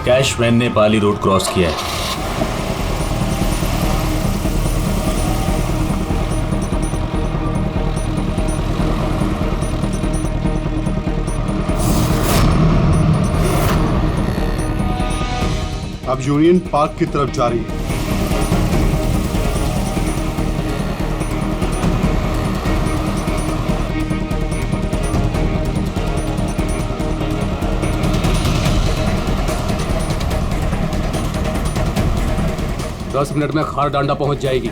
Cash van ने पाली road cross किया है। अब यूनियन पार्क की तरफ जा रही है। दस मिनट में खार डांडा पहुंच जाएगी।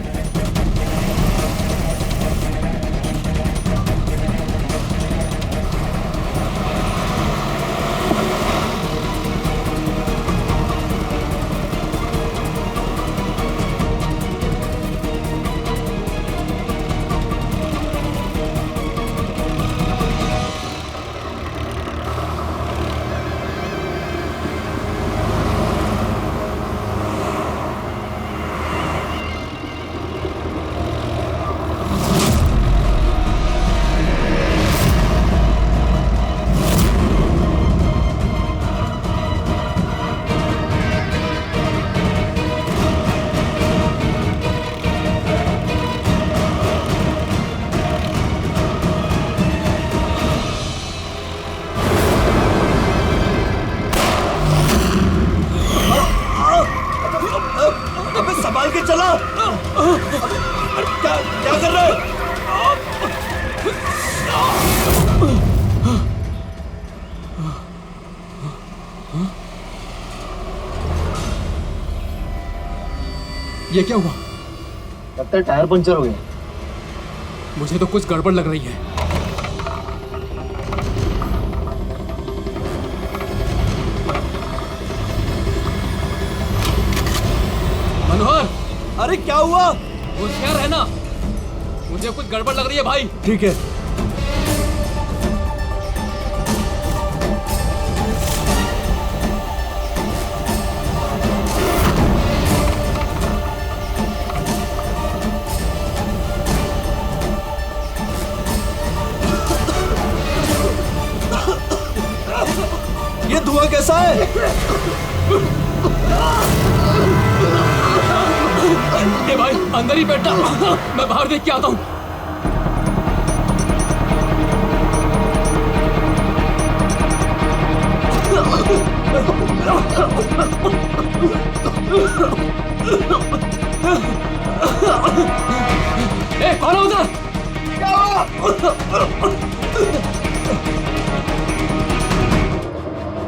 संभाल के चला। क्या क्या कर रहे हो? ये क्या हुआ? लगता है टायर पंचर हो गया। मुझे तो कुछ गड़बड़ लग रही है। मनोहर, अरे क्या हुआ? होशियार रहना, मुझे कुछ गड़बड़ लग रही है भाई। ठीक है। ये धुआं कैसा है? ये भाई अंदर ही बैठा, मैं बाहर देख के आता हूँ। ए, कौन है उधर?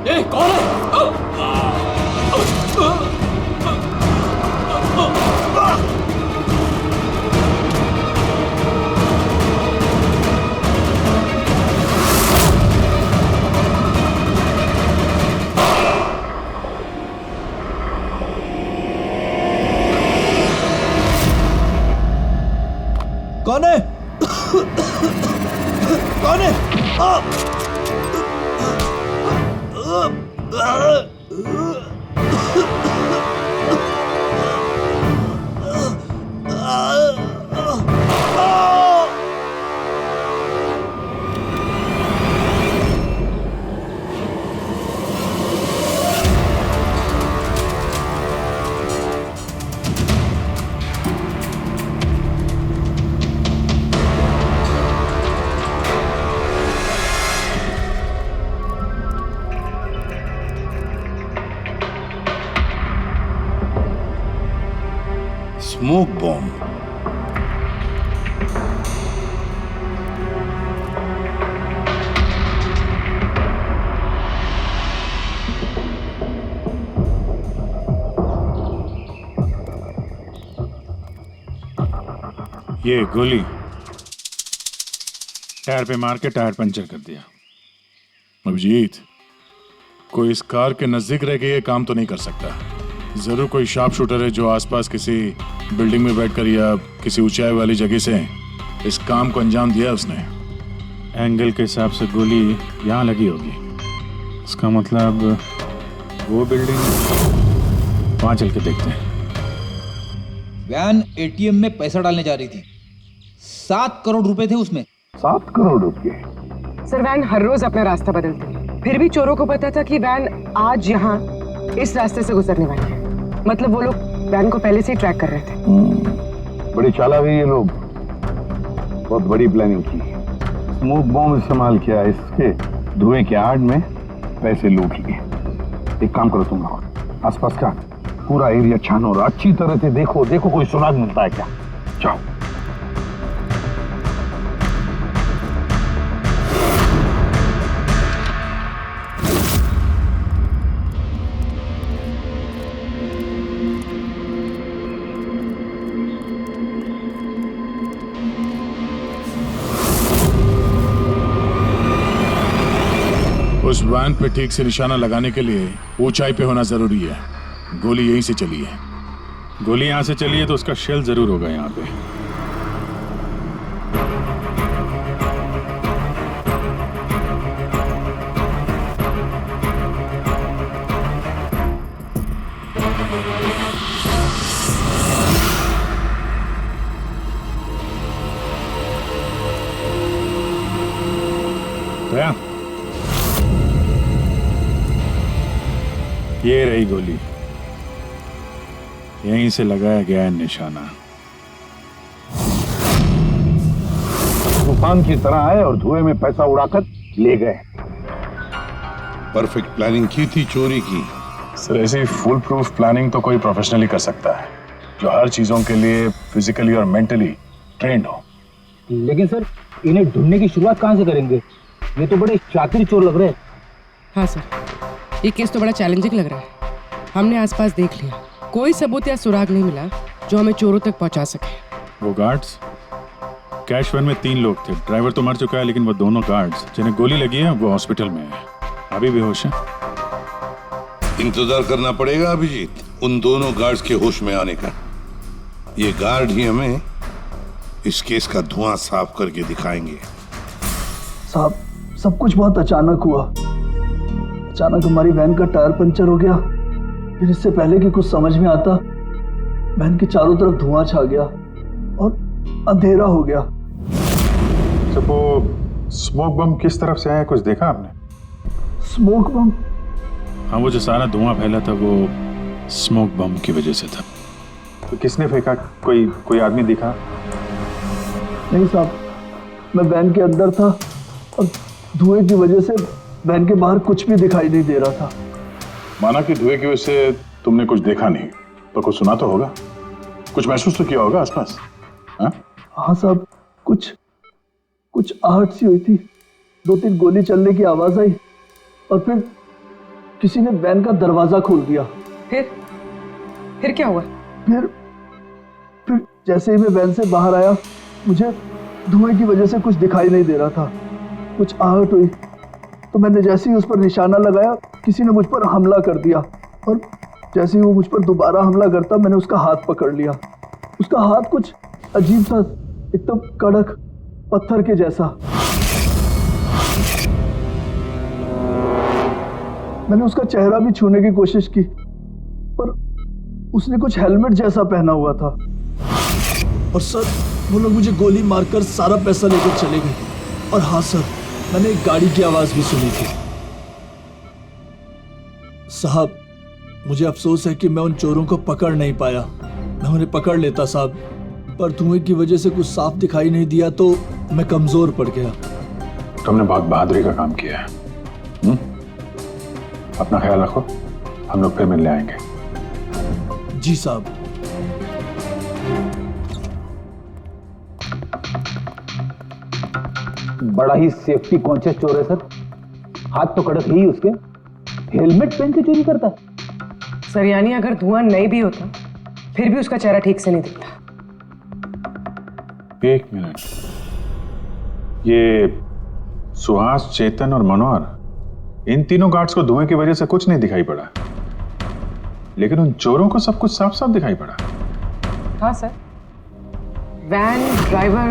ए, कौन है? कौन है? कौन है? Smoke bomb. ये गोली टायर पे मार के टायर पंचर कर दिया। अभिजीत, कोई इस कार के नजदीक रह के ये काम तो नहीं कर सकता। जरूर कोई शार्प शूटर है जो आसपास किसी बिल्डिंग में बैठकर या किसी ऊंचाई वाली जगह से इस काम को अंजाम दिया उसने। एंगल के हिसाब से गोली यहाँ लगी होगी। इसका मतलब वो बिल्डिंग, वहां चल के देखते हैं। वैन एटीएम में पैसा डालने जा रही थी। 7 करोड़ रुपए थे उसमें। 7 करोड़ रुपए? सर, वैन हर रोज अपना रास्ता बदलती है, फिर भी चोरों को पता था कि वैन आज यहाँ इस रास्ते से गुजरने वाली है। मतलब वो लोग वैन को पहले से ही ट्रैक कर रहे थे। बड़ी चालाक है ये लोग, बहुत बड़ी प्लानिंग की। स्मोक बॉम्ब इस्तेमाल किया, इसके धुएं के आड़ में पैसे लूट लिए। एक काम करो तुम लोग, आसपास का पूरा एरिया छानो और अच्छी तरह से देखो कोई सुराग मिलता है क्या। जाओ। उस वैन पे ठीक से निशाना लगाने के लिए ऊंचाई पे होना जरूरी है। गोली यहीं से चली है। गोली यहाँ से चली है तो उसका शेल जरूर होगा यहाँ पे। दया, ये रही गोली, यहीं से लगाया गया है निशाना। तूफान की तरह आए और धुएं में पैसा उड़ाकर ले गए। परफेक्ट प्लानिंग की थी चोरी की। सर, ऐसी फुल प्रूफ प्लानिंग तो कोई प्रोफेशनली कर सकता है, जो हर चीजों के लिए फिजिकली और मेंटली ट्रेंड हो। लेकिन सर, इन्हें ढूंढने की शुरुआत कहाँ से करेंगे? ये तो बड़े शातिर चोर लग रहे हैं। हाँ सर, ये केस तो बड़ा चैलेंजिंग लग रहा है। हमने आसपास देख लिया, कोई सबूत या सुराग नहीं मिला जो हमें चोरों तक पहुंचा सके। वो गार्ड्स, कैश वैन में 3 लोग थे। ड्राइवर तो मर चुका है, लेकिन वो दोनों गार्ड्स जिन्हें गोली लगी है वो हॉस्पिटल में है, अभी बेहोश है। इंतजार करना पड़ेगा अभिजीत, उन दोनों गार्ड्स के होश में आने का। ये गार्ड ही हमें इस केस का धुआं साफ करके दिखाएंगे। साहब, सब कुछ बहुत अचानक हुआ। अचानक हमारी वैन का टायर पंचर हो गया, फिर इससे पहले कि कुछ समझ में आता, वैन के चारों तरफ धुआं छा गया और अंधेरा हो गया। तो वो स्मोक बम किस तरफ से आया, कुछ देखा आपने? स्मोक बम? हाँ, वो जो सारा धुआं फैला था वो स्मोक बम की वजह से था। तो किसने फेंका? कोई आदमी दिखा? नहीं साहब, मैं वैन के अंदर था और धुएं की वजह से वैन के बाहर कुछ भी दिखाई नहीं दे रहा था। माना कि धुएं की वजह से तुमने कुछ देखा नहीं, तो कुछ सुना तो होगा, कुछ महसूस तो किया होगा आसपास? हाँ साहब, कुछ आहट सी हुई थी, 2-3 गोली चलने की आवाज आई और फिर किसी ने वैन का दरवाजा खोल दिया। फिर क्या हुआ? फिर जैसे ही मैं वैन से बाहर आया, मुझे धुएं की वजह से कुछ दिखाई नहीं दे रहा था। कुछ आहट हुई तो मैंने जैसे ही उस पर निशाना लगाया, किसी ने मुझ पर हमला कर दिया और जैसे ही वो मुझ पर दोबारा हमला करता, मैंने उसका हाथ पकड़ लिया। उसका हाथ कुछ अजीब सा, एकदम कड़क पत्थर के जैसा। मैंने उसका चेहरा भी छूने की कोशिश की, पर उसने कुछ हेलमेट जैसा पहना हुआ था। और सर, वो लोग मुझे गोली मारकर सारा पैसा लेकर चले गए। और हाँ सर, मैंने एक गाड़ी की आवाज भी सुनी थी। साहब, मुझे अफसोस है कि मैं उन चोरों को पकड़ नहीं पाया। मैं उन्हें पकड़ लेता साहब, पर धुएं की वजह से कुछ साफ दिखाई नहीं दिया तो मैं कमजोर पड़ गया। तुमने बहुत बहादुरी का काम किया है। अपना ख्याल रखो, हम लोग फिर मिलने आएंगे। जी साहब। बड़ा ही सेफ्टी कॉन्शियस चोर है सर। हाथ तो कड़क ही उसके, हेलमेट पहन के चोरी करता है। सर, यानी अगर धुआं नहीं भी होता फिर भी उसका चेहरा ठीक से नहीं दिखता। 1 मिनट, ये सुहास, चेतन और मनोहर, इन तीनों गार्ड्स को धुएं की वजह से कुछ नहीं दिखाई पड़ा, लेकिन उन चोरों को सब कुछ साफ साफ दिखाई पड़ा। हाँ सर, वैन, ड्राइवर,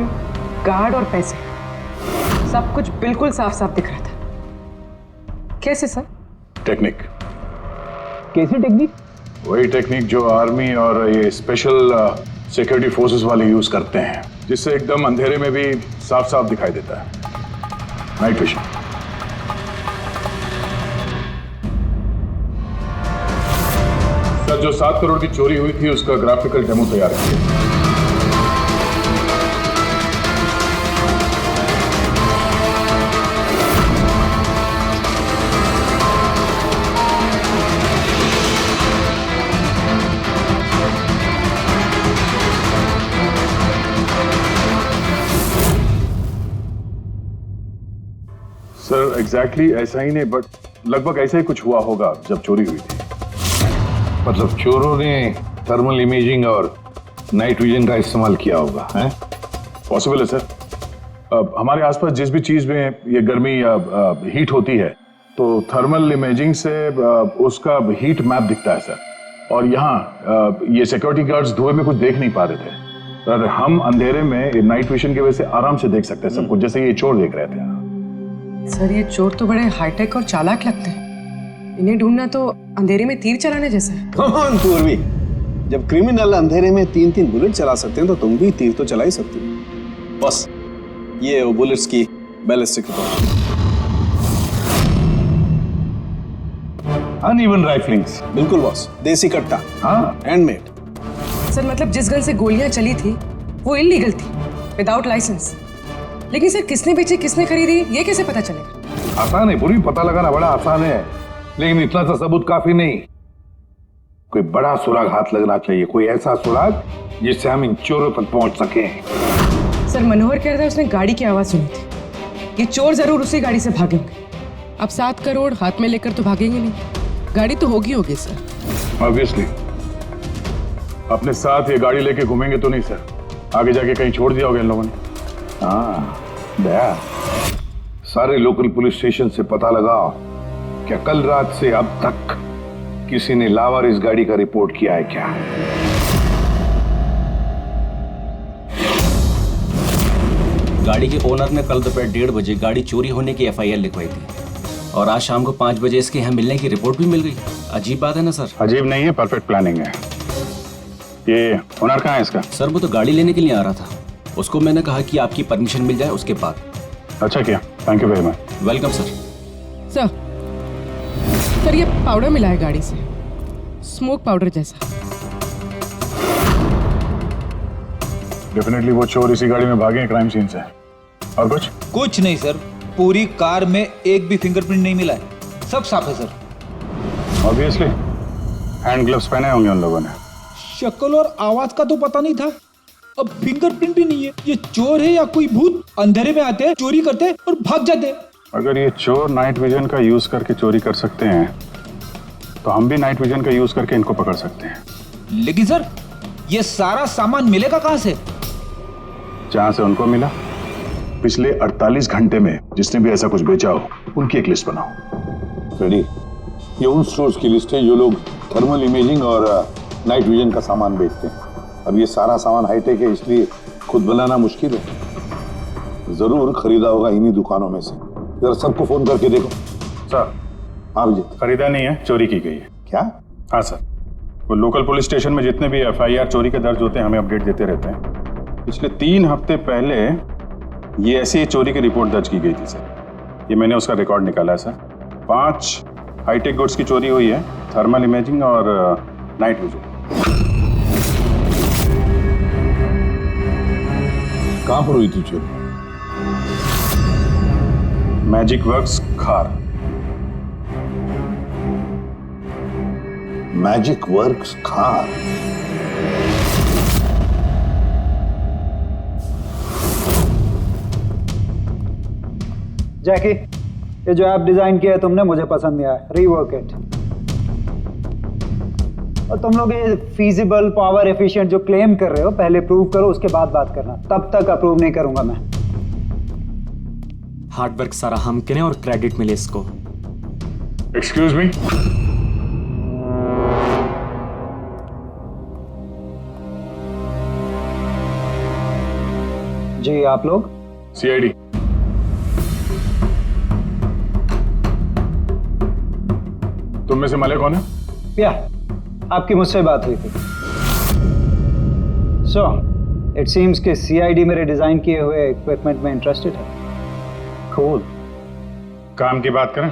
गार्ड और पैसे, सब कुछ बिल्कुल साफ साफ दिख रहा था। कैसे सर? टेक्निक। कैसी टेक्निक? वही टेक्निक जो आर्मी और ये स्पेशल सिक्योरिटी फोर्सेस वाले यूज करते हैं, जिससे एकदम अंधेरे में भी साफ साफ दिखाई देता है। Night vision. जो 7 करोड़ की चोरी हुई थी उसका ग्राफिकल डेमो तैयार किया। सर एग्जैक्टली ऐसा ही नहीं, बट लगभग ऐसा ही कुछ हुआ होगा जब चोरी हुई थी। मतलब चोरों ने थर्मल इमेजिंग और नाइट विजन का इस्तेमाल किया होगा, हैं? पॉसिबल है सर। हमारे आसपास जिस भी चीज में ये गर्मी या हीट होती है तो थर्मल इमेजिंग से उसका हीट मैप दिखता है सर। और यहाँ ये सिक्योरिटी गार्ड्स धुएं में कुछ देख नहीं पा रहे थे, पर हम अंधेरे में नाइट विजन की वजह से आराम से देख सकते हैं सब कुछ, जैसे ये चोर देख रहे थे। सर ये चोर तो बड़े हाईटेक और चालाक लगते हैं। इन्हें ढूंढना तो अंधेरे में तीर चलाने जैसा है। कौन पूर्वी, जब क्रिमिनल अंधेरे में 3-3 बुलेट चला सकते हैं तो तुम भी तीर तो चला ही सकती हो। बस ये वो बुलेट्स की बैलिस्टिक रिपोर्ट। अनइवन राइफलिंग्स। बिल्कुल बॉस, देसी कट्टा। हाँ, हैंडमेड। सर मतलब जिस गन से गोलियां चली थी वो इलीगल थी, विदाउट लाइसेंस। लेकिन सर किसने बेची, किसने खरीदी, ये कैसे पता चलेगा? आसान है पूरी, पता लगाना बड़ा आसान है, लेकिन इतना सा सबूत काफी नहीं। कोई बड़ा सुराग हाथ लगना चाहिए, कोई ऐसा सुराग जिससे हम इन चोरों तक पहुंच सके। सर मनोहर कह रहा है उसने गाड़ी की आवाज सुनी थी। ये चोर जरूर उसी गाड़ी से भागे होंगे। अब 7 करोड़ हाथ में लेकर तो भागेंगे नहीं, गाड़ी तो होगी सर। ऑब्वियसली अपने साथ ये गाड़ी लेके घूमेंगे तो नहीं सर, आगे जाके कहीं छोड़ दिया होगा इन लोगों ने। हाँ दया, सारे लोकल पुलिस स्टेशन से पता लगाओ क्या कल रात से अब तक किसी ने लावारिस गाड़ी का रिपोर्ट किया है क्या? गाड़ी के ओनर ने कल दोपहर 1:30 बजे गाड़ी चोरी होने की FIR लिखवाई थी और आज शाम को 5 बजे इसके यहाँ मिलने की रिपोर्ट भी मिल गई। अजीब बात है ना सर? अजीब नहीं है, परफेक्ट प्लानिंग है। ये ओनर कहाँ है इसका? सर वो तो गाड़ी लेने के लिए आ रहा था, उसको मैंने कहा कि आपकी परमिशन मिल जाए उसके बाद। अच्छा किया, thank you very much. Welcome sir. Sir ये पाउडर मिला है गाड़ी से, स्मोक पाउडर जैसा। डेफिनेटली वो चोर इसी गाड़ी में भागे हैं क्राइम सीन से। और कुछ नहीं सर, पूरी कार में एक भी फिंगरप्रिंट नहीं मिला है, सब साफ है सर। ऑब्वियसली हैंड ग्लव्स पहने होंगे उन लोगों ने। शक्ल और आवाज का तो पता नहीं था, अब फिंगरप्रिंट भी नहीं है। ये चोर है या कोई भूत? अंधेरे में आते हैं, चोरी करते हैं और भाग जाते हैं। अगर ये चोर नाइट विजन का यूज करके चोरी कर सकते हैं तो हम भी नाइट विजन का यूज करके इनको पकड़ सकते हैं। लेकिन सर ये सारा सामान मिलेगा कहाँ से? जहां से उनको मिला। पिछले 48 घंटे में जिसने भी ऐसा कुछ बेचा हो उनकी एक लिस्ट बनाओ। रेडी? ये उन स्टोर्स की लिस्ट है जो लोग थर्मल इमेजिंग और नाइट विजन का सामान बेचते हैं। अब ये सारा सामान हाईटेक है, इसलिए खुद बनाना मुश्किल है। जरूर खरीदा होगा इन्हीं दुकानों में से। जरा सबको फोन करके देखो। सर हाँ विजय। खरीदा नहीं है, चोरी की गई है। क्या? हाँ सर, वो लोकल पुलिस स्टेशन में जितने भी FIR चोरी के दर्ज होते हैं हमें अपडेट देते रहते हैं। पिछले 3 हफ्ते पहले ये ऐसी चोरी की रिपोर्ट दर्ज की गई थी सर। ये मैंने उसका रिकॉर्ड निकाला है सर। 5 हाईटेक गुड्स की चोरी हुई है, थर्मल इमेजिंग और नाइट विजन। कहां पर हुई थी चोरी? मैजिक वर्क्स खार। मैजिक वर्क्स खार। जैकी, ये जो ऐप डिजाइन किया है तुमने मुझे पसंद नहीं आया, रीवर्क इट। और तुम लोग ये फीजिबल, पावर एफिशिएंट जो क्लेम कर रहे हो पहले प्रूव करो, उसके बाद बात करना। तब तक अप्रूव नहीं करूंगा मैं। हार्ड वर्क सारा हम करें और क्रेडिट मिले इसको। Excuse me. जी आप लोग? CID। तुम में से मले कौन है? या आपकी मुझसे बात हुई थी। सो इट सीम्स कि CID मेरे डिजाइन किए हुए इक्विपमेंट में इंटरेस्टेड है। कूल। काम की बात करें।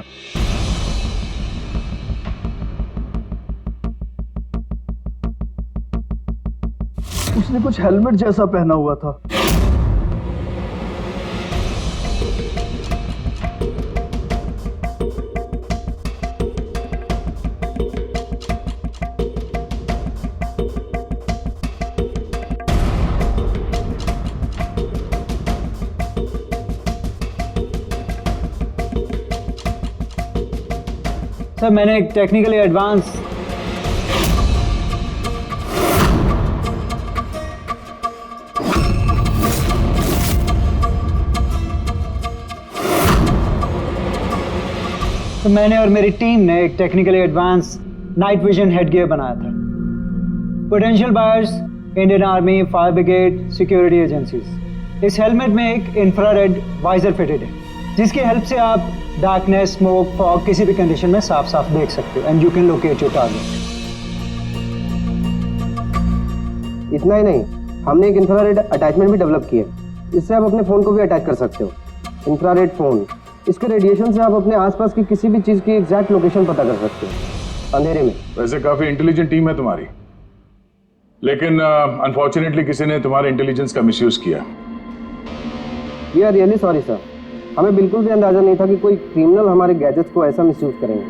उसने कुछ हेलमेट जैसा पहना हुआ था। सर मैंने एक टेक्निकली एडवांस मैंने और मेरी टीम ने एक technically advance night vision headgear बनाया था। Potential buyers Indian army, fire brigade, security agencies. इस हेलमेट में एक इंफ्रारेड वाइजर फिटेड है जिसकी हेल्प से आप डार्कनेस, स्मोक, फॉग किसी भी कंडीशन में साफ साफ देख सकते हो and you can locate your target. इतना ही नहीं, हमने एक इंफ्रारेड अटैचमेंट भी डेवलप किया है। इससे आप अपने फ़ोन को भी अटैच कर सकते हो। इंफ्रारेड फ़ोन, इसके रेडिएशन से आप अपने आसपास की किसी भी चीज़ की एग्जैक्ट लोकेशन पता कर सकते हो अंधेरे में। वैसे काफी इंटेलिजेंट टीम है तुम्हारी, लेकिन अनफॉर्चुनेटली किसी ने तुम्हारे इंटेलिजेंस का मिसयूज किया। We are really sorry sir, हमें बिल्कुल भी अंदाजा नहीं था कि कोई क्रिमिनल हमारे गैजेट्स को ऐसा मिसयूज करेंगे।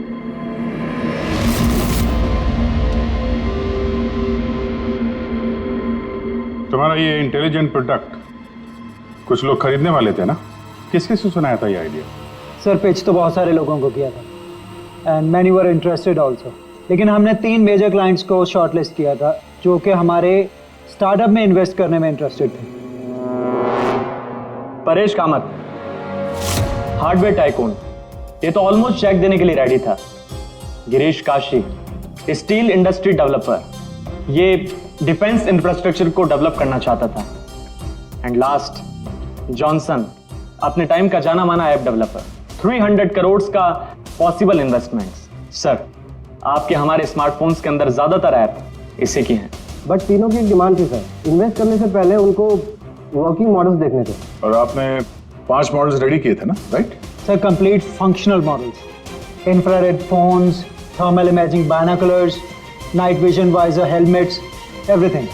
तुम्हारा ये इंटेलिजेंट प्रोडक्ट कुछ लोग खरीदने वाले थे ना? किसके से सुनाया था ये आइडिया? सर पिच तो बहुत सारे लोगों को किया था and many were interested also, लेकिन हमने 3 मेजर क्लाइंट्स को शॉर्टलिस्ट किया था जो कि हमारे स्टार्टअप में इन्वेस्ट करने में इंटरेस्टेड थे। परेश कामत, हार्डवेयर टाइकून, ये तो ऑलमोस्ट चेक देने के लिए रेडी था। Girish Kashi, steel industry developer, ये डिफेंस इंफ्रास्ट्रक्चर को डेवलप करना चाहता था। एंड लास्ट जॉनसन, अपने टाइम का जाना माना ऐप डेवलपर, 300 करोड़ का पॉसिबल इन्वेस्टमेंट्स। सर आपके हमारे स्मार्टफोन्स के अंदर ज्यादातर ऐप इसी की हैं। बट तीनों की एक डिमांड थी सर, इन्वेस्ट करने से पहले उनको वर्किंग मॉडल्स देखने थे। और आपने 5 मॉडल्स रेडी किए थे ना, right? Sir complete functional models, infrared phones, thermal imaging binoculars, night vision visor helmets, everything.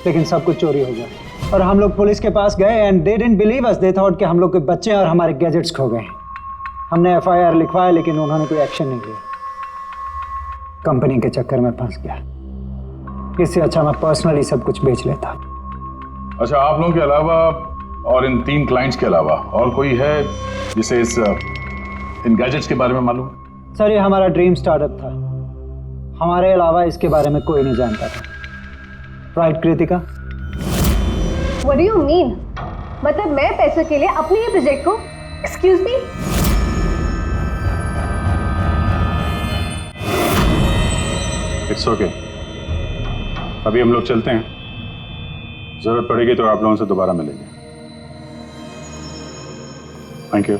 लेकिन सब कुछ चोरी हो गया और हम लोग पुलिस के पास गए and they didn't believe us, they thought कि हम लोग के बच्चे और हमारे गैजेट्स खो गए। हमने FIR लिखवाया लेकिन उन्होंने कोई एक्शन नहीं लिया। कंपनी के चक्कर में फंस गया। इससे अच्छा मैं पर्सनली सब कुछ बेच लेता। अच्छा, आप लोगों के अलावा और इन 3 क्लाइंट्स के अलावा और कोई है जिसे इन गैजेट्स के बारे में मालूम? सर ये हमारा ड्रीम स्टार्टअप था, हमारे अलावा इसके बारे में कोई नहीं जानता था। Right Kritika? What do you mean? मतलब मैं पैसों के लिए अपने ही प्रोजेक्ट को, एक्सक्यूज मी? इट्स ओके, अभी हम लोग चलते हैं, जरूरत पड़ेगी तो आप लोगों से दोबारा मिलेंगे। Thank you.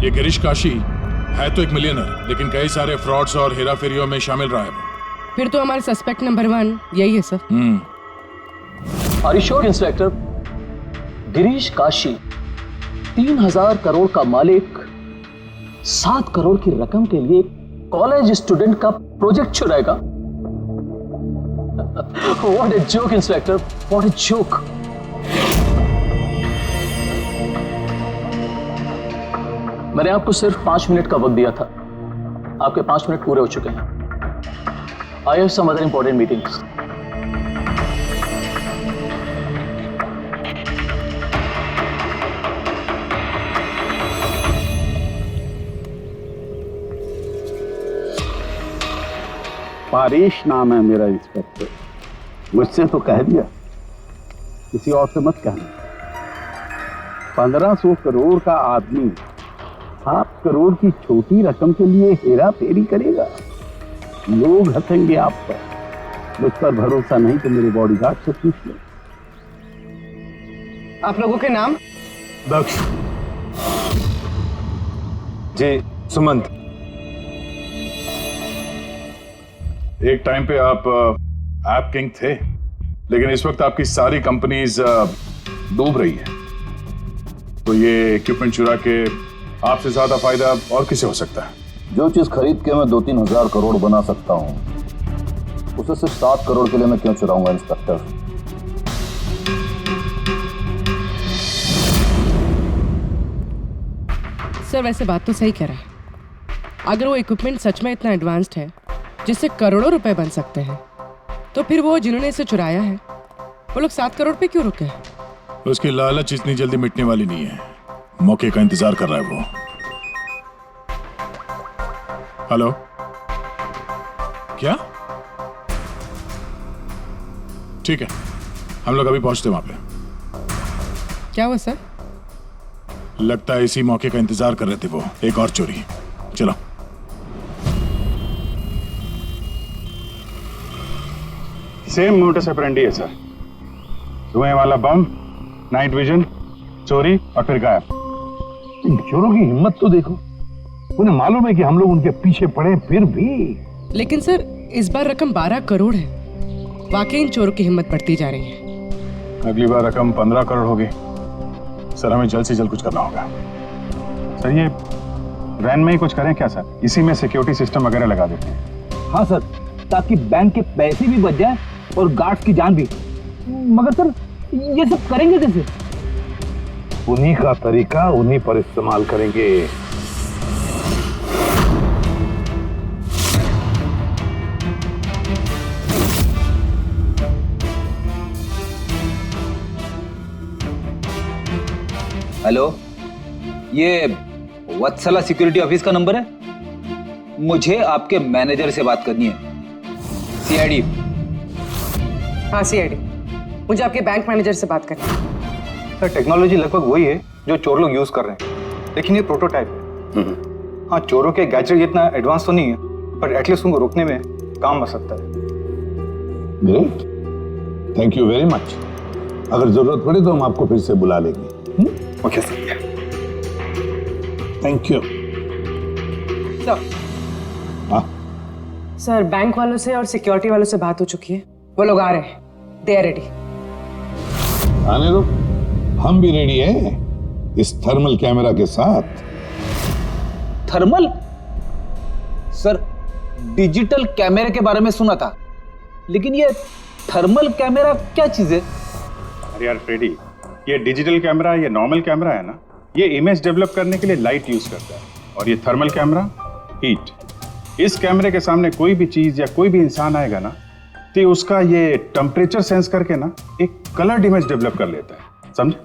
ये गिरीश काशी है तो एक मिलियनर, लेकिन कई सारे फ्रॉड्स और हेराफेरियों में शामिल रहा है वो। फिर तो हमारे सस्पेक्ट नंबर 1 यही है sir. Are you sure inspector? Girish Kashi 3000 crore का मालिक 7 करोड़ की रकम के लिए कॉलेज स्टूडेंट का प्रोजेक्ट चुराएगा? What a joke inspector, what a joke. मैंने आपको सिर्फ 5 मिनट का वक्त दिया था, आपके 5 मिनट पूरे हो चुके हैं। I have some other important meetings. Paresh नाम है मेरा इंस्पेक्टर, मुझसे तो कह दिया, किसी और से मत कहना। 1500 करोड़ का आदमी 7 करोड़ की छोटी रकम के लिए हेरा फेरी करेगा? लोग हंसेंगे आप पर। मुझ पर भरोसा नहीं तो मेरे बॉडीगार्ड से पूछ लो। आप लोगों के नाम? दक्ष जी, सुमंत। एक टाइम पे आप ऐप किंग थे, लेकिन इस वक्त आपकी सारी कंपनीज डूब रही है, तो ये इक्विपमेंट चुरा के आपसे ज्यादा फायदा और किसे हो सकता है? जो चीज खरीद के मैं 2-3 हजार करोड़ बना सकता हूं, उसे सिर्फ 7 करोड़ के लिए मैं क्यों चुराऊंगा इंस्पेक्टर? सर वैसे बात तो सही कह रहा है। अगर वो इक्विपमेंट सच में इतना एडवांस्ड है जिससे करोड़ों रुपए बन सकते हैं, तो फिर वो जिन्होंने इसे चुराया है वो लोग 7 करोड़ पे क्यों रुके? उसकी लालच इतनी जल्दी मिटने वाली नहीं है, मौके का इंतजार कर रहा है वो। हेलो, क्या? ठीक है, हम लोग अभी पहुंचते वहां पे। क्या हुआ सर? लगता है इसी मौके का इंतजार कर रहे थे वो। एक और चोरी, चलो। सेम मोटस ऑपरेंडी है सर। धुएं वाला बम, नाइट विजन, चोरी और फिर गायब। इन चोरों की हिम्मत तो देखो, उन्हें मालूम है कि हम लोग उनके पीछे पड़े, फिर भी। लेकिन सर इस बार रकम 12 करोड़ है। वाकई इन चोरों की हिम्मत बढ़ती जा रही है। अगली बार रकम 15 करोड़ होगी। सर हमें जल्द से जल्द कुछ करना होगा। सर ये वैन में ही कुछ करें क्या सर? इसी में सिक्योरिटी सिस्टम वगैरह लगा देते हैं। हाँ सर, ताकि बैंक के पैसे भी बच जाए और गार्ड्स की जान भी। मगर सर ये सब करेंगे कैसे? उन्हीं का तरीका उन्हीं पर इस्तेमाल करेंगे। हेलो, ये वत्सला सिक्योरिटी ऑफिस का नंबर है? मुझे आपके मैनेजर से बात करनी है। सीआईडी। हाँ सीआईडी, मुझे आपके बैंक मैनेजर से बात करनी है। सर टेक्नोलॉजी लगभग वही है जो चोर लोग यूज कर रहे हैं, लेकिन ये प्रोटोटाइप है। हाँ, चोरों के गैजेट जितना एडवांस तो नहीं है, पर एटलीस्ट उनको रोकने में काम आ सकता है। Great, thank you very much. अगर जरूरत पड़े तो हम आपको फिर से बुला लेंगे। Okay sir, thank you. Sir bank वालों से और सिक्योरिटी वालों से बात हो चुकी है, वो लोग आ रहे हैं। They are ready. आने दो, हम भी रेडी हैं इस थर्मल कैमरा के साथ। थर्मल? सर डिजिटल कैमरे के बारे में सुना था, लेकिन ये थर्मल कैमरा क्या चीज है? अरे यार फ्रेडी, ये डिजिटल कैमरा, ये नॉर्मल कैमरा है ना, ये इमेज डेवलप करने के लिए लाइट यूज करता है, और ये थर्मल कैमरा हीट। इस कैमरे के सामने कोई भी चीज या कोई भी इंसान आएगा ना, तो उसका ये टेम्परेचर सेंस करके ना एक कलर्ड इमेज डेवलप कर लेता है, समझे?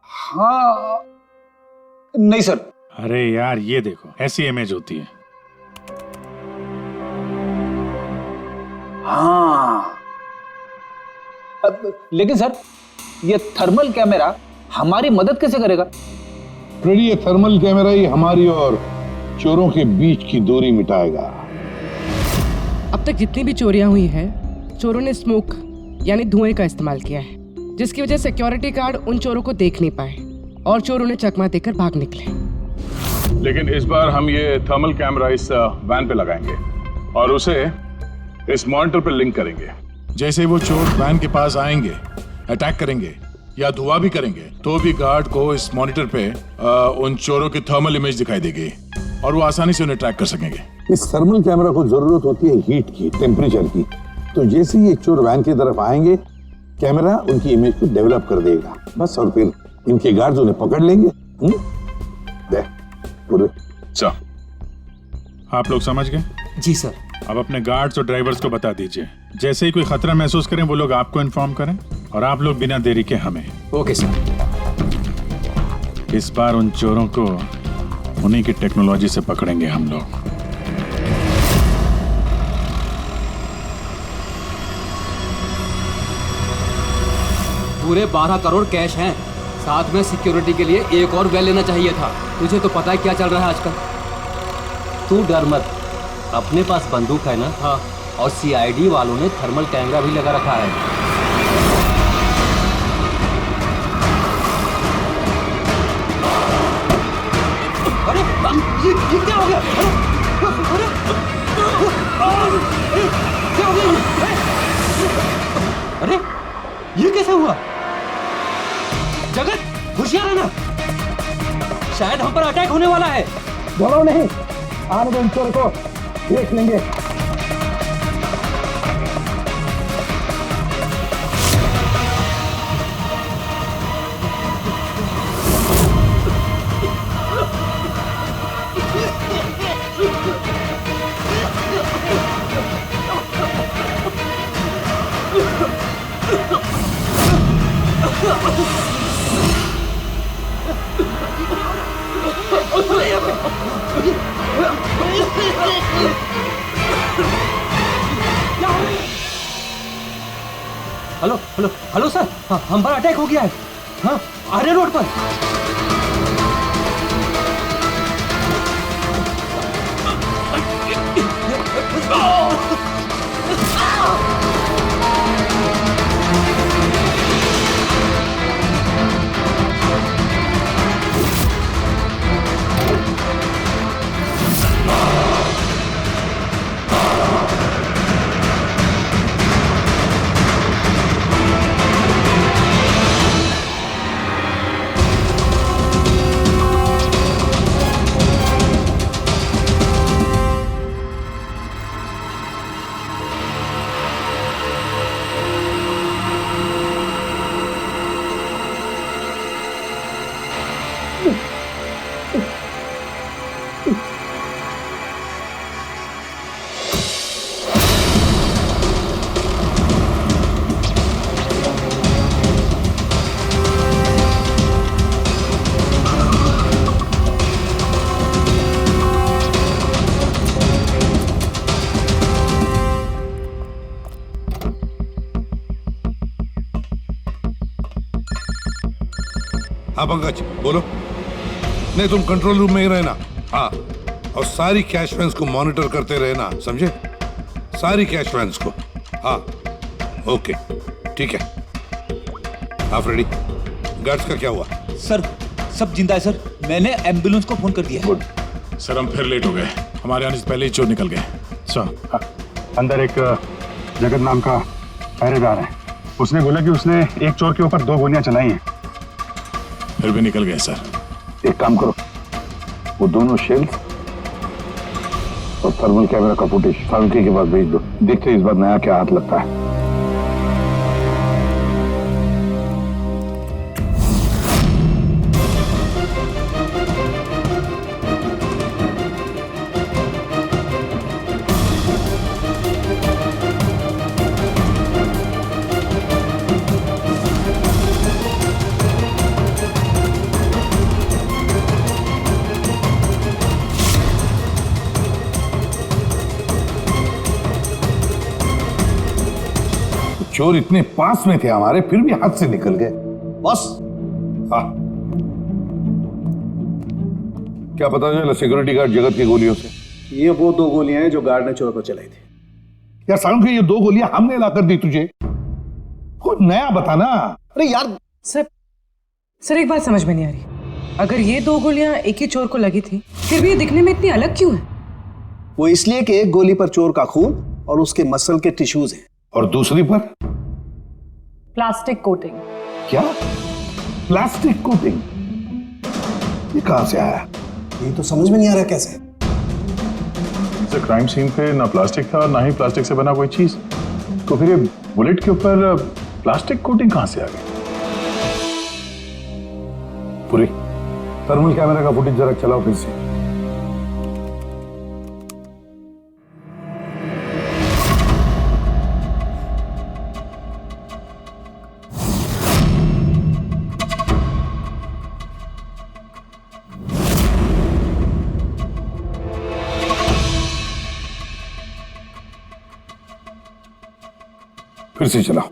हाँ नहीं सर। अरे यार ये देखो, ऐसी इमेज होती है। हाँ लेकिन सर ये थर्मल कैमरा हमारी मदद कैसे करेगा? फ्रेडी, ये थर्मल कैमरा ही हमारी और चोरों के बीच की दूरी मिटाएगा। अब तक जितनी भी चोरियां हुई है, चोरों ने स्मोक यानी धुएं का इस्तेमाल किया है, जिसकी वजह से सिक्योरिटी गार्ड उन चोरों को देख नहीं पाए और चोर उन्हें चकमा देकर भाग निकले। लेकिन इस बार हम ये थर्मल कैमरा इस वैन पे लगाएंगे और उसे इस मॉनिटर पे लिंक करेंगे। जैसे वो चोर वैन के पास आएंगे, अटैक करेंगे या धुआं भी करेंगे, तो भी गार्ड को इस मॉनिटर पे उन चोरों की थर्मल इमेज दिखाई देगी और वो आसानी से उन्हें ट्रैक कर सकेंगे। इस थर्मल कैमरा को जरूरत होती है हीट की, टेम्परेचर की। तो जैसे ही ये चोर वैन की तरफ आएंगे, कैमरा उनकी इमेज को डेवलप कर देगा बस, और फिर इनके गार्ड्स उन्हें पकड़ लेंगे। पूरे आप लोग समझ गए? जी सर। अब अपने गार्ड्स और ड्राइवर्स को बता दीजिए, जैसे ही कोई खतरा महसूस करें वो लोग आपको इन्फॉर्म करें, और आप लोग बिना देरी के हमें। Okay sir. इस बार उन चोरों को उन्हीं की टेक्नोलॉजी से पकड़ेंगे हम लोग। पूरे 12 करोड़ कैश हैं, साथ में सिक्योरिटी के लिए एक और वैन लेना चाहिए था। तुझे तो पता है क्या चल रहा है आजकल। तू डर मत, अपने पास बंदूक है ना? हाँ। और सीआईडी वालों ने थर्मल कैमरा भी लगा रखा है। अरे ये क्या हो गया? अरे क्या हो गया? अरे ये कैसे हुआ? जगत होशियार रहना, शायद हम पर अटैक होने वाला है। बोलो नहीं, आने दो इन चोर को, देख लेंगे। हेलो हेलो हेलो सर, हाँ, हम पर अटैक हो गया है। हाँ, आर्य रोड पर। हाँ पंकज बोलो। नहीं तुम कंट्रोल रूम में ही रहना। हाँ, और सारी कैश वैन्स को मॉनिटर करते रहना, समझे? सारी कैश वैन्स को। हाँ ओके ठीक है। आप रेडी? गार्ड्स का क्या हुआ? सर सब जिंदा है सर, मैंने एम्बुलेंस को फोन कर दिया है। सर हम फिर लेट हो गए, हमारे आने से पहले ही चोर निकल गए। हाँ, अंदर एक जगत नाम का पहरेदार है, उसने बोला कि उसने एक चोर के ऊपर 2 गोलियां चलाई हैं। फिर भी निकल गए सर। एक काम करो, वो दोनों शेल्स और थर्मल कैमरा का फुटेज फारूकी के पास भेज दो, देखते हैं इस बार नया क्या हाथ लगता है। चोर इतने पास में थे हमारे, फिर भी हाथ से निकल गए। बस हाँ, क्या पता चला सिक्योरिटी गार्ड जगत की गोलियों से? ये वो 2 गोलियां हैं जो गार्ड ने चोर को चलाई थी। यार सालू ये 2 गोलियां हमने लाकर दी तुझे, कुछ नया बताना। अरे यार सर एक बात समझ में नहीं आ रही, अगर ये 2 गोलियां एक ही चोर को लगी थी, फिर भी ये दिखने में इतनी अलग क्यों है? वो इसलिए कि एक गोली पर चोर का खून और उसके मसल के टिश्यूज हैं, और दूसरी पर प्लास्टिक कोटिंग। क्या? Plastic coating? ये कहां से आया? ये तो समझ में नहीं आ रहा कैसे। क्राइम सीन पे ना प्लास्टिक था और ना ही प्लास्टिक से बना कोई चीज, तो फिर ये बुलेट के ऊपर प्लास्टिक कोटिंग कहां से आ गई? पूरी थर्मल कैमरा का फुटेज जरा चलाओ फिर से। फिर से चलाओ।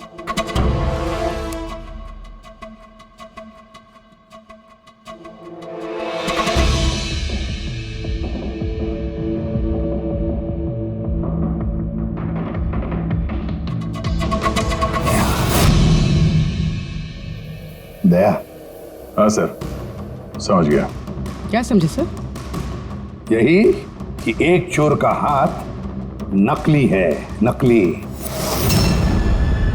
दया। हाँ सर समझ गया। क्या समझे सर? यही कि एक चोर का हाथ नकली है, नकली।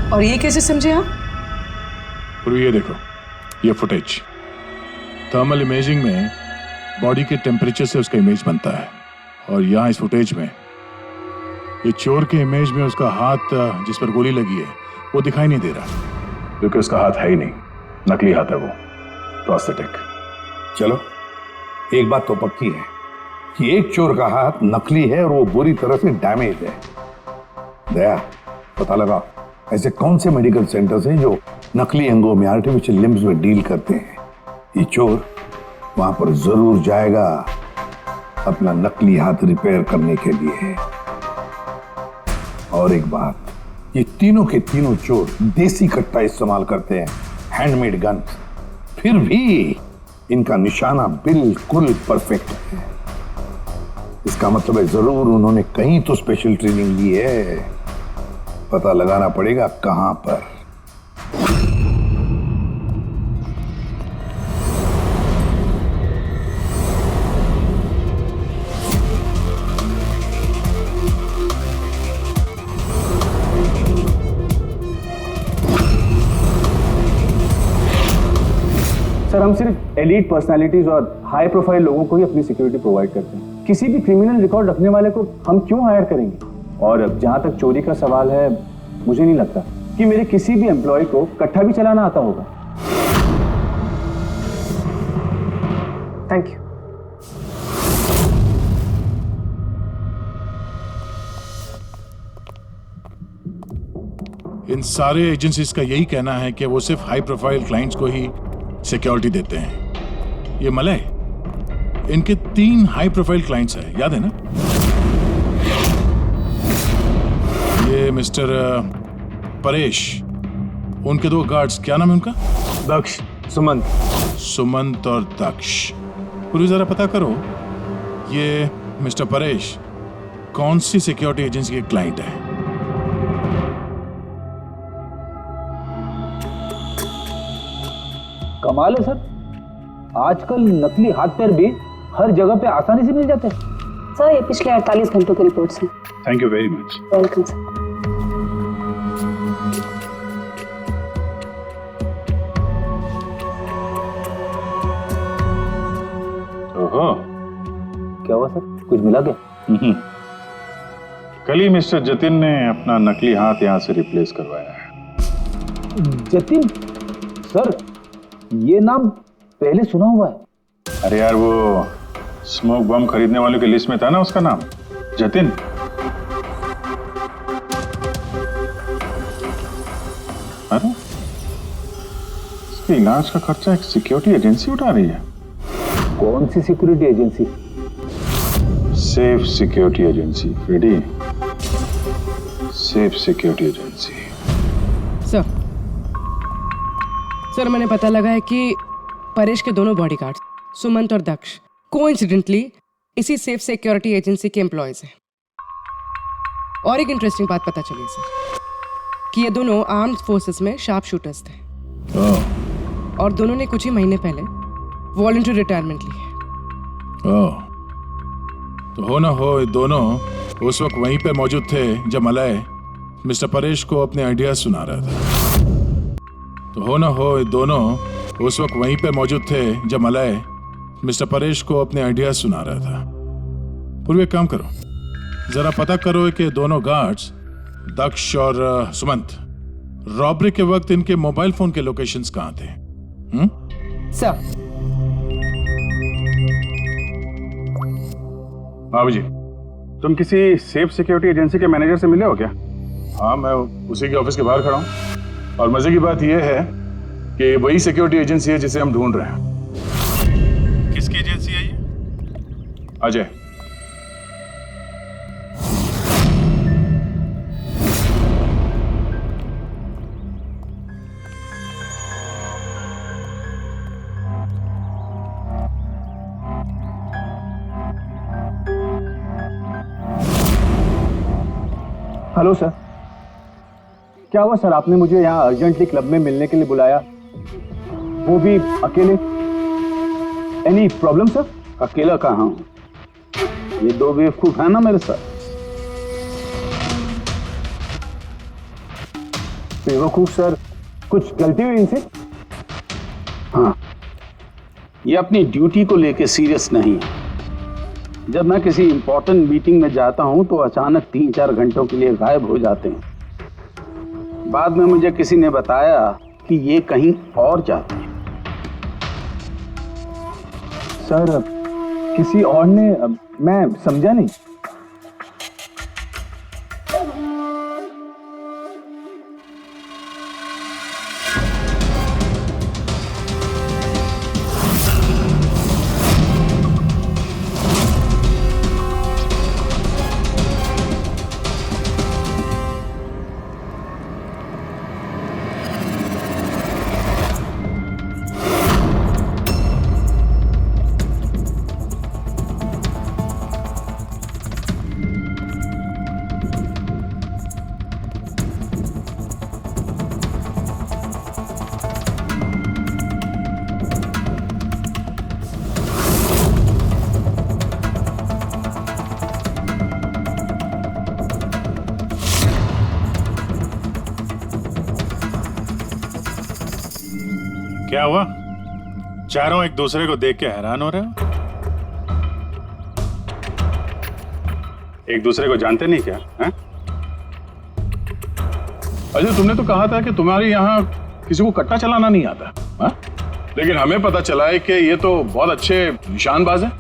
और ये कैसे समझे आप? पूर्वी ये देखो, ये फुटेज थर्मल इमेजिंग में बॉडी के टेम्परेचर से उसका इमेज बनता है, और यहाँ इस फुटेज में ये चोर के इमेज में उसका हाथ जिस पर गोली लगी है वो दिखाई नहीं दे रहा। क्योंकि उसका हाथ है ही नहीं, नकली हाथ है वो, प्रोस्थेटिक। चलो एक बात तो पक्की है कि एक चोर का हाथ नकली है और वो बुरी तरह से डैमेज है। दया, पता लगा ऐसे कौन से मेडिकल सेंटर्स हैं जो नकली अंगों में, आर्टिफिशियल लिम्स में डील करते हैं। ये चोर वहां पर जरूर जाएगा अपना नकली हाथ रिपेयर करने के लिए। और एक बात, ये तीनों के तीनों चोर देसी कट्टा इस्तेमाल करते हैं, हैंडमेड गन। फिर भी इनका निशाना बिल्कुल परफेक्ट है। इसका मतलब है जरूर उन्होंने कहीं तो स्पेशल ट्रेनिंग ली है। पता लगाना पड़ेगा कहां पर। सर, हम सिर्फ एलीट पर्सनालिटीज और हाई प्रोफाइल लोगों को ही अपनी सिक्योरिटी प्रोवाइड करते हैं। किसी भी क्रिमिनल रिकॉर्ड रखने वाले को हम क्यों हायर करेंगे? और जहां तक चोरी का सवाल है, मुझे नहीं लगता कि मेरे किसी भी एम्प्लॉय को कट्टा भी चलाना आता होगा। Thank you. इन सारे एजेंसीज का यही कहना है कि वो सिर्फ हाई प्रोफाइल क्लाइंट्स को ही सिक्योरिटी देते हैं। ये मलय, इनके 3 हाई प्रोफाइल क्लाइंट्स हैं, याद है ना? ये मिस्टर परेश, उनके 2 गार्ड्स, क्या नाम है उनका? दक्ष, सुमंत। सुमंत और दक्ष। पूरी जरा पता करो ये मिस्टर परेश कौन सी सिक्योरिटी एजेंसी के क्लाइंट है। कमाल है सर, आजकल नकली हाथ पैर भी हर जगह पे आसानी से मिल जाते हैं। सर, ये पिछले 48 घंटों की रिपोर्ट्स हैं। Thank you very much. Welcome sir. ओहो, क्या हुआ सर, कुछ मिला क्या? कल ही मिस्टर जतिन ने अपना नकली हाथ यहाँ से रिप्लेस करवाया है। जतिन? सर, ये नाम पहले सुना हुआ है। अरे यार, वो स्मोक बम खरीदने वालों की लिस्ट में था ना उसका नाम, जतिन। अरे इसके इलाज का खर्चा एक सिक्योरिटी एजेंसी उठा रही है। कौन सी security agency? Safe security agency. Ready? Safe security agency. Sir, मैंने पता लगा है कि परेश के दोनों बॉडीगार्ड्स सुमंत और दक्ष कोइंसिडेंटली इसी सेफ सिक्योरिटी एजेंसी के एम्प्लॉयज हैं। और एक इंटरेस्टिंग बात पता चली सर कि ये दोनों आर्म्ड फोर्सेस में शार्प शूटर्स थे। और दोनों ने कुछ ही महीने पहले वॉलंटरी रिटायरमेंट ली है। तो हो ना हो ये दोनों उस वक्त वहीं पे मौजूद थे जब मलय मिस्टर परेश को अपने आइडियाज सुना रहा था। तो हो ना हो ये दोनों उस वक्त वहीं पे मौजूद थे जब मलय मिस्टर परेश को अपने आइडियाज सुना रहा था। पूर्व एक काम करो, जरा पता करो कि दोनों गार्ड्स दक्ष और सुमंत रॉबरी के वक्त इनके मोबाइल फोन के लोकेशंस कहाँ थे। सर। बाबू जी, तुम किसी सेफ सिक्योरिटी एजेंसी के मैनेजर से मिले हो क्या? हाँ, मैं उसी के ऑफिस के बाहर खड़ा हूँ। और मजे की बात यह है कि वही सिक्योरिटी एजेंसी है जिसे हम ढूंढ रहे हैं। किसकी एजेंसी है ये? अजय। हेलो सर, क्या हुआ सर? आपने मुझे यहाँ अर्जेंटली क्लब में मिलने के लिए बुलाया, वो भी अकेले। Any problem sir? अकेला कहाँ हूँ, ये 2 बेवकूफ है ना मेरे साथ। बेवकूफ सर, कुछ गलती हुई इनसे? हाँ, ये अपनी ड्यूटी को लेके सीरियस नहीं है। जब मैं किसी इंपॉर्टेंट मीटिंग में जाता हूं तो अचानक 3-4 घंटों के लिए गायब हो जाते हैं। बाद में मुझे किसी ने बताया कि ये कहीं और जाते हैं। सर किसी और ने, मैं समझा नहीं। क्या हुआ? चारों एक दूसरे को देख के हैरान हो रहे हो? एक दूसरे को जानते नहीं क्या? हैं? अजय, तुमने तो कहा था कि तुम्हारे यहाँ किसी को कट्टा चलाना नहीं आता, हा? लेकिन हमें पता चला है कि ये तो बहुत अच्छे निशानबाज हैं।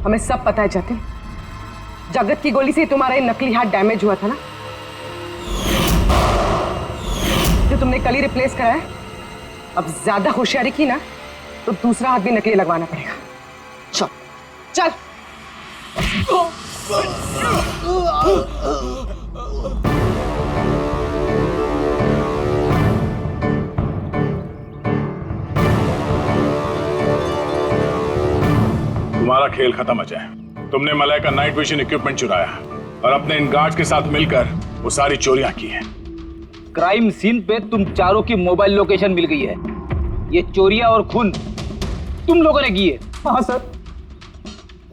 हमें सब पता है जतिन, जगत की गोली से तुम्हारा ये नकली हाथ डैमेज हुआ था ना, जो तुमने कल ही रिप्लेस कराया है। अब ज्यादा होशियारी की ना तो दूसरा हाथ भी नकली लगवाना पड़ेगा। चल चल। तुम्हारा खेल खत्म अजय। तुमने मलय का नाइट विजन इक्विपमेंट चुराया और अपने इन गार्ड्स के साथ मिलकर वो सारी चोरियां की हैं। क्राइम सीन पे तुम चारों की मोबाइल लोकेशन मिल गई है। ये चोरियां और खून तुम लोगों ने की है। हाँ सर,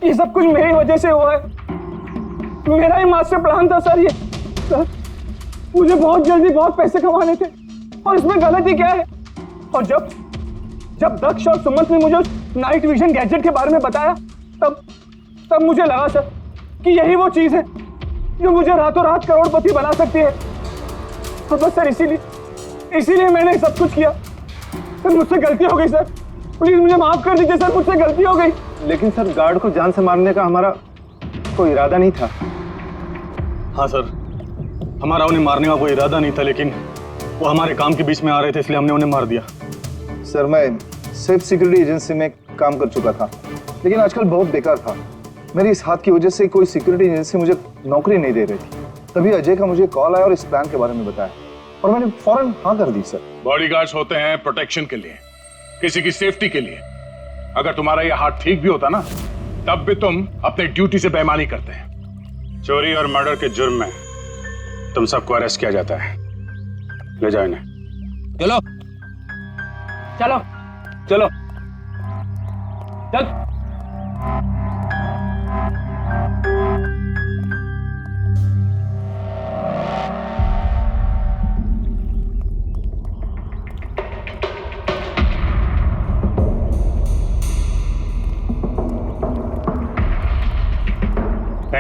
ये सब कुछ मेरी वजह से हुआ है। मेरा ही मास्टर प्लान था सर ये। सर, मुझे बहुत जल्दी बहुत पैसे कमाने थे और इसमें गलती क्या है? और जब दक्ष और सुमंत ने मुझे नाइट विजन गैजेट के बारे में बताया तब मुझे लगा सर कि यही वो चीज है जो मुझे रातों रात करोड़पति बना सकती है। और बस सर इसीलिए मैंने सब कुछ किया। सर मुझसे गलती हो गई सर, प्लीज मुझे माफ कर दीजिए सर, मुझसे गलती हो गई। लेकिन सर गार्ड को जान से मारने का हमारा कोई इरादा नहीं था। हाँ सर, हमारा उन्हें मारने का कोई इरादा नहीं था, लेकिन वो हमारे काम के बीच में आ रहे थे इसलिए हमने उन्हें मार दिया। सर मैं सेफ सिक्योरिटी एजेंसी में काम कर चुका था, लेकिन आजकल बहुत बेकार था। मेरी इस हाथ की वजह से कोई सिक्योरिटी एजेंसी मुझे नौकरी नहीं दे रही थी। तभी अजय का मुझे कॉल आया और इस प्लान के बारे में बताया और मैंने फौरन हाँ कर दी। सर बॉडीगार्ड्स होते हैं प्रोटेक्शन के लिए, किसी की सेफ्टी के लिए। अगर तुम्हारा ये हाथ ठीक भी होता ना तब भी तुम अपने ड्यूटी से बेईमानी करते हैं। चोरी और मर्डर के जुर्म में तुम सबको अरेस्ट किया जाता है। ले जाओ इन्हें। चलो चलो चलो चल।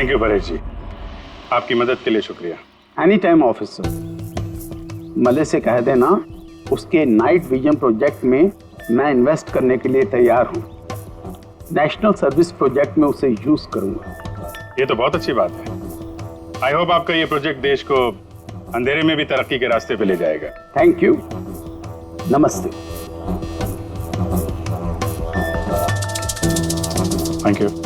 थैंक यू परेश जी, आपकी मदद के लिए शुक्रिया। Any time officer. मले से कह देना उसके नाइट विजन प्रोजेक्ट में मैं इन्वेस्ट करने के लिए तैयार हूँ। नेशनल सर्विस प्रोजेक्ट में उसे यूज करूंगा। ये तो बहुत अच्छी बात है। आई होप आपका ये प्रोजेक्ट देश को अंधेरे में भी तरक्की के रास्ते पे ले जाएगा। थैंक यू, नमस्ते। Thank you.